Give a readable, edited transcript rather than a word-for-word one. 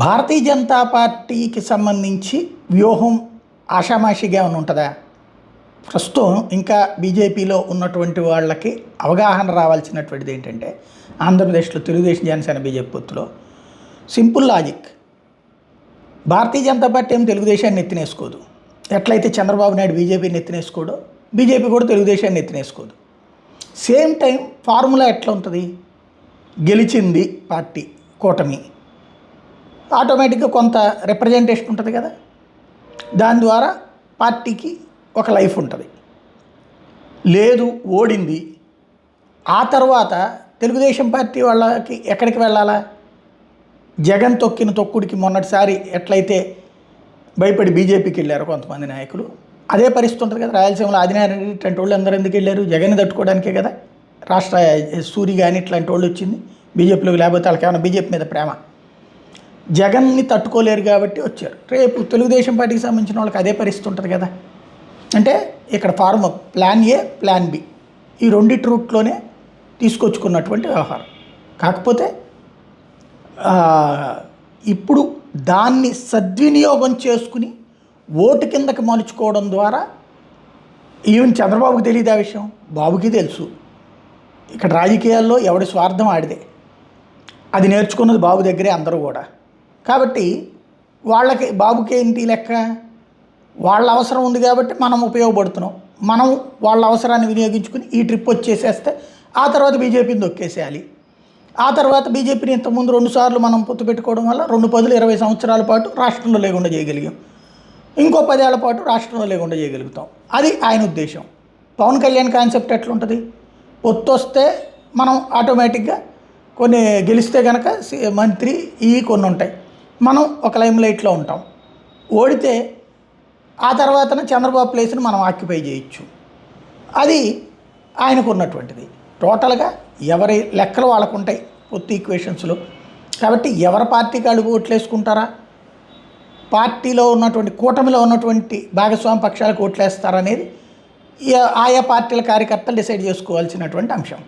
భారతీయ జనతా పార్టీకి సంబంధించి వ్యూహం ఆషామాషిగా ఏమైనా ఉంటుందా? ప్రస్తుతం ఇంకా బీజేపీలో ఉన్నటువంటి వాళ్ళకి అవగాహన రావాల్సినటువంటిది ఏంటంటే, ఆంధ్రప్రదేశ్లో తెలుగుదేశం జనసేన బీజేపీ పొత్తులో simple logic. Bharatiya Janata party ఏం తెలుగుదేశాన్ని ఎత్తినేసుకోదు. ఎట్లయితే చంద్రబాబు నాయుడు బీజేపీని ఎత్తినేసుకోడో, బీజేపీ కూడా తెలుగుదేశాన్ని ఎత్తినేసుకోదు. సేమ్ టైం ఫార్ములా ఎట్లా ఉంటుంది? గెలిచింది పార్టీ కూటమి, ఆటోమేటిక్గా కొంత రిప్రజెంటేషన్ ఉంటుంది కదా, దాని ద్వారా పార్టీకి ఒక లైఫ్ ఉంటుంది. లేదు ఓడింది, ఆ తర్వాత తెలుగుదేశం పార్టీ వాళ్ళకి ఎక్కడికి వెళ్ళాలా? జగన్ తొక్కిన తొక్కుడికి మొన్నటిసారి ఎట్లయితే భయపడి బీజేపీకి వెళ్ళారు కొంతమంది నాయకులు, అదే పరిస్థితి ఉంటుంది కదా. రాయలసీమలో ఆదినారాయణ రెడ్డి ఇట్లాంటి వాళ్ళు అందరూ ఎందుకు వెళ్ళారు? జగన్ తట్టుకోవడానికే కదా. రాష్ట్ర సూరి కానీ ఇట్లాంటి వాళ్ళు వచ్చింది బీజేపీలోకి, లేకపోతే వాళ్ళకి ఏమైనా బీజేపీ మీద ప్రేమ. జగన్ని తట్టుకోలేరు కాబట్టి వచ్చారు. రేపు తెలుగుదేశం పార్టీకి సంబంధించిన వాళ్ళకి అదే పరిస్థితి ఉంటుంది కదా. అంటే ఇక్కడ form plan A, plan B, ఈ రెండిటి రూట్లోనే తీసుకొచ్చుకున్నటువంటి వ్యవహారం. కాకపోతే ఇప్పుడు దాన్ని సద్వినియోగం చేసుకుని ఓటు కిందకి మలుచుకోవడం ద్వారా, ఈవెన్ చంద్రబాబుకి తెలియదు ఆ విషయం, బాబుకి తెలుసు. ఇక్కడ రాజకీయాల్లో ఎవడి స్వార్థం ఆడిదే, అది నేర్చుకున్నది బాబు దగ్గరే అందరూ కూడా. కాబట్టి వాళ్ళకి బాబుకి ఏంటి లెక్క? వాళ్ళ అవసరం ఉంది కాబట్టి మనం ఉపయోగపడుతున్నాం, మనం వాళ్ళ అవసరాన్ని వినియోగించుకుని ఈ ట్రిప్ వచ్చేసేస్తే ఆ తర్వాత బీజేపీని దొక్కేసేయాలి. ఆ తర్వాత బీజేపీని ఇంతకుముందు 2 సార్లు మనం పొత్తు పెట్టుకోవడం వల్ల 2 పదులు 20 సంవత్సరాల పాటు రాష్ట్రంలో లేకుండా చేయగలిగాం, ఇంకో 10 ఏళ్ల పాటు రాష్ట్రంలో లేకుండా చేయగలుగుతాం. అది ఆయన ఉద్దేశం. పవన్ కళ్యాణ్ కాన్సెప్ట్ ఎట్లుంటుంది? పొత్తు వస్తే మనం ఆటోమేటిక్గా కొన్ని గెలిస్తే కనుక మంత్రి కొన్ని ఉంటాయి, మనం ఒక లైమ్లైట్లో ఉంటాం. ఓడితే ఆ తర్వాతన చంద్రబాబు ప్లేస్ని మనం ఆక్యుపై చేయొచ్చు. అది ఆయనకు ఉన్నటువంటిది. టోటల్గా ఎవరి లెక్కలు వాళ్ళకు ఉంటాయి పొత్తు ఈక్వేషన్స్లో. కాబట్టి ఎవరి పార్టీకి అడుగు ఓట్లు వేసుకుంటారా, పార్టీలో ఉన్నటువంటి కూటమిలో ఉన్నటువంటి భాగస్వామి పక్షాలకు ఓట్లు వేస్తారనేది ఆయా పార్టీల కార్యకర్తలు డిసైడ్ చేసుకోవాల్సినటువంటి అంశం.